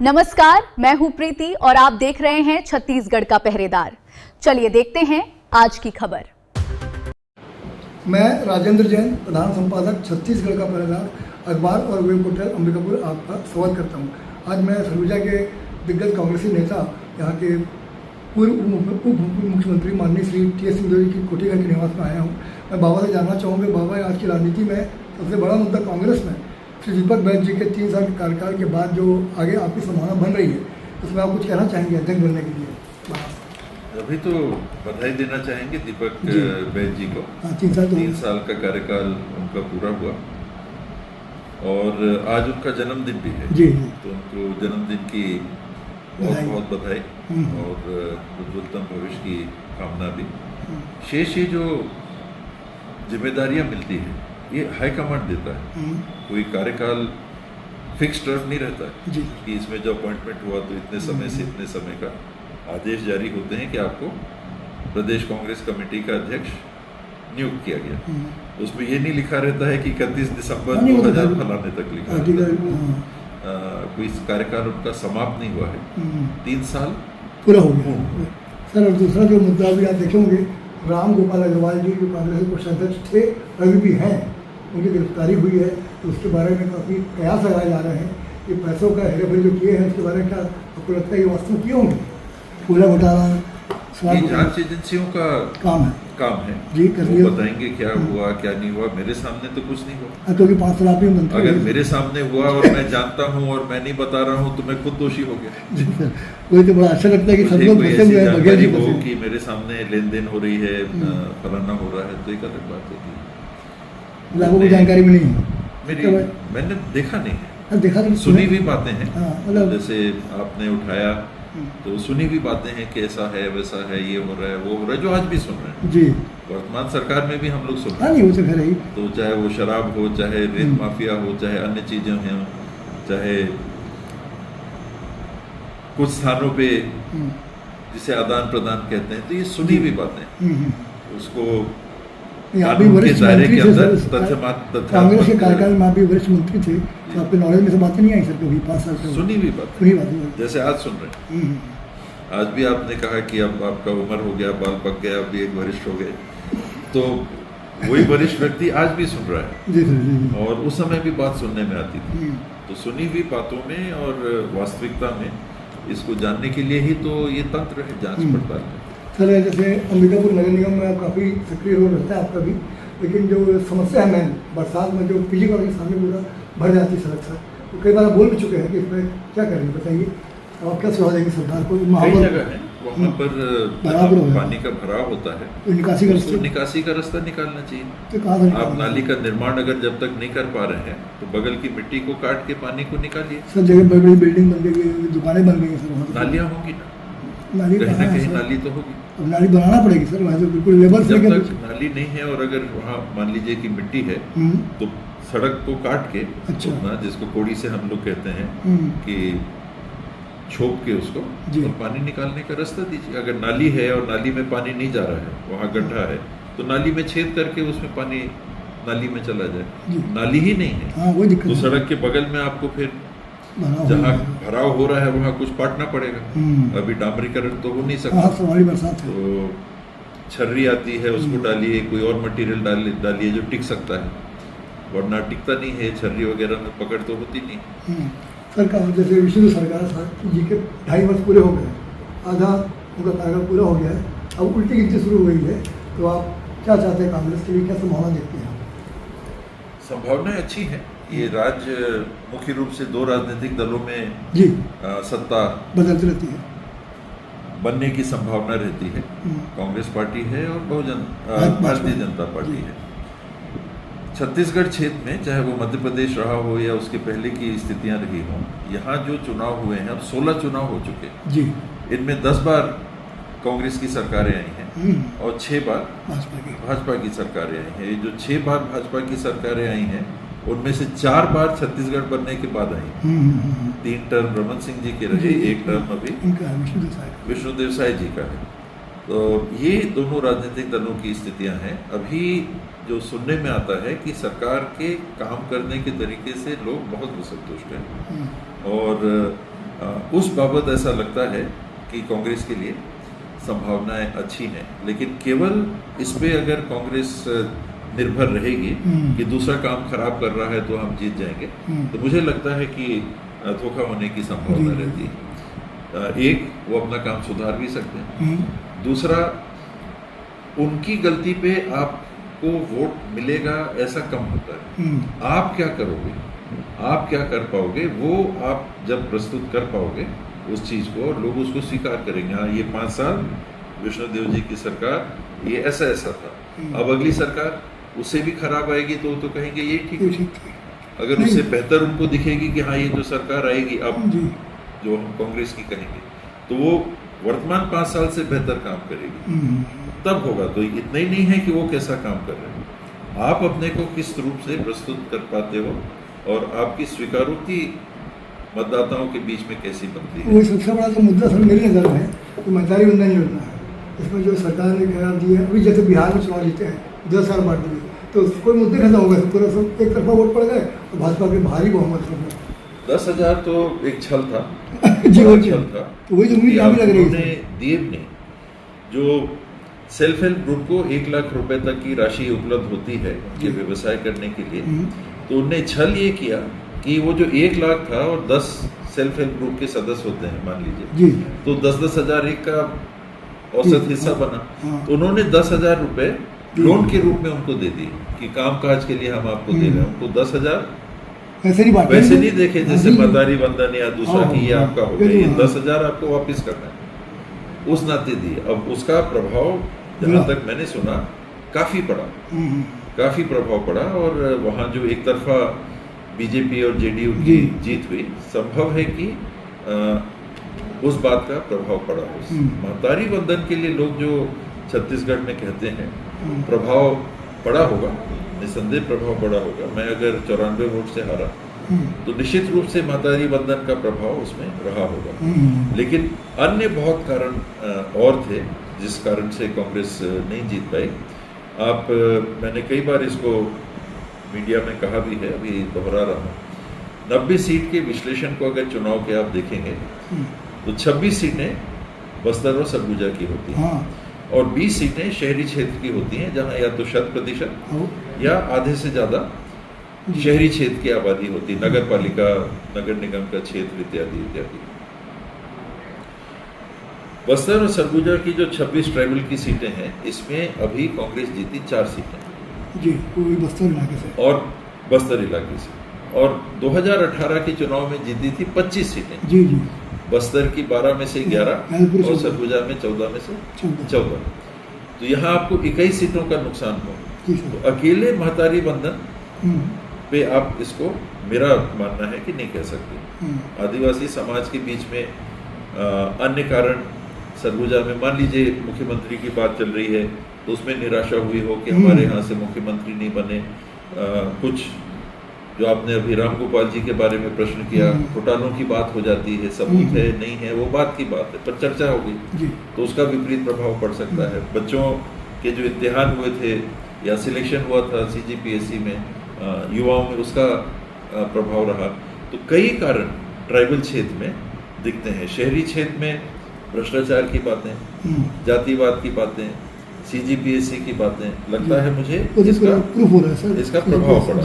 नमस्कार, मैं हूं प्रीति और आप देख रहे हैं छत्तीसगढ़ का पहरेदार। चलिए देखते हैं आज की खबर। मैं राजेंद्र जैन, प्रधान संपादक छत्तीसगढ़ का पहरेदार अखबार और वेब पोर्टल अंबिकापुर आपका स्वागत करता हूं। आज मैं सरगुजा के दिग्गज कांग्रेसी नेता, यहाँ के पूर्व उप मुख्यमंत्री माननीय श्री टी.एस. सिंहदेव जी की कोठीगढ़ के निवास में आया हूँ। मैं बाबा से जानना चाहूँगा, बाबा आज की राजनीति में सबसे बड़ा मुद्दा कांग्रेस में श्री दीपक बैज जी के 3 साल के कार्यकाल के बाद जो आगे आपकी संभावना बन रही है, उसमें आप कुछ कहना चाहेंगे अध्यक्ष बनने के लिए? अभी तो बधाई देना चाहेंगे दीपक बैज जी को। 3 साल का कार्यकाल उनका पूरा हुआ और आज उनका जन्मदिन भी है जी। तो उनको जन्मदिन की बहुत बहुत बधाई और उज्ज्वलतम भविष्य की कामना भी। शेष ये जो जिम्मेदारियां मिलती है ये हाईकमांड देता है, कोई कार्यकाल फिक्स टर्म नहीं रहता है जी। कि इसमें जो अपॉइंटमेंट हुआ तो इतने समय से इतने समय का आदेश जारी होते हैं कि आपको प्रदेश कांग्रेस कमेटी का अध्यक्ष नियुक्त किया गया। उसमें ये नहीं लिखा रहता है कि 31 दिसंबर 2000 फलाने तक लिखा रहता है। कोई कार्यकाल उनका समाप्त नहीं हुआ है, 3 साल पूरा हो गया। सर, और दूसरा जो मुद्दा भी आप देखेंगे, राम गोपाल अग्रवाल जी जो कांग्रेस के प्रदेश अध्यक्ष थे, अभी भी हैं, उनकी गिरफ्तारी हुई है, तो उसके बारे में काफ़ी कयास लगाए जा रहे हैं कि पैसों का हेरफेर जो किए हैं उसके बारे में क्या आपको लगता है ये वास्तव किए होंगे? पूरा घोटाला जांच एजेंसियों का काम है जी, कर लिया। बताएंगे क्या हुआ क्या नहीं हुआ। मेरे सामने तो कुछ नहीं हुआ, क्योंकि 5 साल आप ही मंत्री। अगर मेरे सामने हुआ और मैं जानता हूँ और मैं नहीं बता रहा हूँ तो मैं खुद दोषी हो गया। जी सर, वही तो बड़ा अच्छा लगता है कि सब लोग फंसे हुए हैं बगैर ही फंसे कि मेरे सामने लेन देन हो रही है, फलाना हो रहा है, तो एक अलग बात होती है। लोगों को जानकारी भी नहीं है, मैंने देखा नहीं है, देखा तो सुनी भी बातें हैं। मतलब जैसे आपने उठाया तो सुनी भी बातें हैं कि ऐसा है वैसा है, ये हो रहा है वो हो रहा है, जो आज भी सुन रहे हैं जी। वर्तमान सरकार में भी हम लोग सुन रहे हैं। नहीं, वो तो खैर ही, तो चाहे वो शराब हो, चाहे रेत माफिया हो, चाहे अन्य चीजें हों, चाहे कुछ स्थानों पे जिसे आदान प्रदान कहते हैं, तो ये सुनी भी बातें उसको आप भी वरिष्ठ मंत्री थे सर, कांग्रेस के कार्यकाल में आप भी वरिष्ठ मंत्री थे, तो आपके नॉलेज में से बातें नहीं आई सर कभी 5 साल से? सुनी भी बात जैसे आज सुन रहे हैं। आज भी आपने कहा कि अब आपका उम्र हो गया, बाल पक गया, अब भी एक वरिष्ठ हो गए, तो वही वरिष्ठ व्यक्ति आज भी सुन रहा है जी सर, जी। और उस समय भी बात सुनने में आती थी। तो सुनी हुई बातों में और वास्तविकता में इसको जानने के लिए ही तो ये तंत्र है जांच पड़ताल में। सर, जैसे अंबिकापुर नगर निगम में काफ़ी सक्रिय रोल रहता है आपका भी, लेकिन जो समस्या है मैन बरसात में जो पीली कॉलोनी के सामने पूरा भर जाती है सड़क सर, तो कई बार आप बोल भी चुके हैं कि इसमें क्या करेंगे, बताइए आप क्या सुझाव देंगे सरकार को? कई जगह है वहाँ पर पानी का भराव होता है, तो निकासी का रास्ता निकालना चाहिए। तो कहाँ आप नाली का निर्माण अगर जब तक नहीं कर पा रहे हैं तो बगल की मिट्टी को काट के पानी को निकालिए। सर, जगह बड़ी बड़ी बिल्डिंग बन गई, दुकानें बन गई सर, नालियाँ होंगी ना, नाली कहीं ना कहीं नाली तो होगी। अब नाली बनाना पड़ेगी सर, वहाँ से बिल्कुल लेबर से। जब तक नाली नहीं है और अगर वहाँ मान लीजिए कि मिट्टी है तो सड़क को काट के, अच्छा, जिसको कोड़ी से हम लोग कहते हैं कि छोप के उसको और पानी निकालने का रास्ता दीजिए। अगर नाली है और नाली में पानी नहीं जा रहा है, वहाँ गड्ढा है, तो नाली में छेद करके उसमें पानी नाली में चला जाए। नाली ही नहीं है तो सड़क के बगल में आपको फिर जहाँ भराव हो रहा है वहाँ कुछ पाटना पड़ेगा। अभी डामरीकरण तो हो नहीं सकता, तो छर्री आती है उसको डालिए, कोई और मटेरियल डालिए जो टिक सकता है, वरना टिकता नहीं है। छर्री वगैरह में पकड़ तो होती नहीं। सरकार जैसे विष्णु सरकार जी के 2.5 वर्ष पूरे हो गए, आधा उनका कार्यकाल पूरा हो गया है, अब उल्टी गिनती शुरू हो गई है, तो आप क्या चाहते हैं कांग्रेस के लिए, क्या संभावना देखते हैं? संभावनाएं अच्छी हैं। ये राज्य मुख्य रूप से 2 राजनीतिक दलों में जी सत्ता बदलती रहती है, बनने की संभावना रहती है। कांग्रेस पार्टी है और भारतीय जनता पार्टी है। छत्तीसगढ़ क्षेत्र में चाहे वो मध्य प्रदेश रहा हो या उसके पहले की स्थितियां रही हों, यहाँ जो चुनाव हुए हैं, अब 16 चुनाव हो चुके हैं जी। इनमें 10 बार कांग्रेस की सरकारें आई हैं और 6 बार भाजपा की सरकारें आई हैं। जो 6 बार भाजपा की सरकारें आई हैं उनमें से 4 बार छत्तीसगढ़ बनने के बाद आई। 3 टर्म रमन सिंह जी के रहे, 1 टर्म अभी विष्णुदेव साय जी का है। तो ये दोनों राजनीतिक दलों की स्थितियां हैं। अभी जो सुनने में आता है कि सरकार के काम करने के तरीके से लोग बहुत असंतुष्ट हैं और उस बाबत ऐसा लगता है कि कांग्रेस के लिए संभावनाएं अच्छी हैं, लेकिन केवल इस पे अगर कांग्रेस निर्भर रहेगी कि दूसरा काम खराब कर रहा है तो हम जीत जाएंगे, तो मुझे लगता है कि धोखा होने की संभावना रहती है। एक, वो अपना काम सुधार भी सकते हैं, दूसरा, उनकी गलती पे आपको वोट मिलेगा ऐसा कम होता है। आप क्या करोगे, आप क्या कर पाओगे, वो आप जब प्रस्तुत कर पाओगे उस चीज को, लोग उसको स्वीकार करेंगे। हाँ, ये 5 साल विष्णुदेव जी की सरकार ये ऐसा ऐसा था, अब अगली सरकार उससे भी खराब आएगी तो कहेंगे ये ठीक है। अगर उससे बेहतर उनको दिखेगी कि हाँ ये जो सरकार आएगी अब जो हम कांग्रेस की कहेंगे, तो वो वर्तमान 5 साल से बेहतर काम करेगी, तब होगा। तो इतना ही नहीं है कि वो कैसा काम कर रहे हैं, आप अपने को किस रूप से प्रस्तुत कर पाते हो और आपकी स्वीकारोक्ति मतदाताओं के बीच में कैसी बनती है। वो सबसे बड़ा जो मुद्दा सर मेरी नज़र में तो मतदारी बंधन योजना है। इसमें जो सरकार ने कह दी है, अभी जैसे बिहार में चुनाव जीते हैं 10 साल बाद दिए, तो कोई मुद्दे खत्म हो गए, पूरा सब एक तरफा वोट पड़ गए तो भाजपा के भारी बहुमत हो गए। 10,000 तो एक छल था जी वो छल था, तो वही उम्मीद भी लग रही है। दिए ने जो सेल्फ हेल्प ग्रुप को 1 लाख रुपए तक की राशि उपलब्ध होती है उनके व्यवसाय करने के लिए, तो उनने छल ये किया कि वो जो 1 लाख था और 10 सेल्फ हेल्प ग्रुप के सदस्य होते हैं मान लीजिए, तो 10-10 हजार एक का औसत हिस्सा बना, तो उन्होंने 10,000 रुपए लोन के रूप में उनको दे दिए कि काम काज के लिए हम आपको दे रहे हैं। उनको 10,000 वैसे नहीं देखे जैसे मदारी बंधन या दूसरा कि ये आपका हो गया, ये 10,000 आपको वापस करना है, उस नाते दिए। अब उसका प्रभाव जहाँ तक मैंने सुना काफी प्रभाव पड़ा और वहाँ जो एक तरफा बीजेपी और जेडीयू की जीत हुई, संभव है कि उस बात का प्रभाव पड़ा। उस महतारी बंधन के लिए लोग जो छत्तीसगढ़ में कहते हैं प्रभाव पड़ा होगा, निसंदेह प्रभाव पड़ा होगा। मैं अगर 94 वोट से हारा तो निश्चित रूप से महतारी बंधन का प्रभाव उसमें रहा होगा, लेकिन अन्य बहुत कारण और थे जिस कारण से कांग्रेस नहीं जीत पाई। मैंने कई बार इसको मीडिया में कहा भी है, अभी दोहरा रहा हूँ। 90 सीट के विश्लेषण को अगर चुनाव के आप देखेंगे तो 26 सीटें बस्तर और सरगुजा की होती हैं और 20 सीटें शहरी क्षेत्र की होती हैं, जहां या तो 100% या आधे से ज्यादा शहरी क्षेत्र की आबादी होती है, नगर पालिका, नगर निगम का क्षेत्र इत्यादि इत्यादि। बस्तर और सरगुजा की जो 26 ट्राइबल की सीटें हैं, इसमें अभी कांग्रेस जीती 4 सीटें जी, पूरी बस्तर इलाके से और बस्तर इलाके से, और 2018 के चुनाव में जीती थी 25 सीटें जी, बस्तर की 12 में से 11 और सरगुजा में 14 में से 14। तो यहाँ आपको 21 सीटों का नुकसान हो। तो अकेले महतारी बंधन पे आप इसको, मेरा मानना है कि नहीं कह सकते। आदिवासी समाज के बीच में अन्य कारण, सरगुजा में मान लीजिए मुख्यमंत्री की बात चल रही है तो उसमें निराशा हुई हो कि हमारे यहाँ से मुख्यमंत्री नहीं बने। कुछ जो आपने अभी रामगोपाल जी के बारे में प्रश्न किया, घोटालों की बात हो जाती है, सबूत है नहीं है वो बात की बात है, पर चर्चा हो गई तो उसका विपरीत प्रभाव पड़ सकता है। बच्चों के जो इम्तिहान हुए थे या सिलेक्शन हुआ था CGPSC में, युवाओं में उसका प्रभाव रहा। तो कई कारण ट्राइबल क्षेत्र में दिखते हैं। शहरी क्षेत्र में भ्रष्टाचार की बातें, जातिवाद की बातें, CGPSC की बातें, लगता है मुझे इसका प्रभाव पड़ा।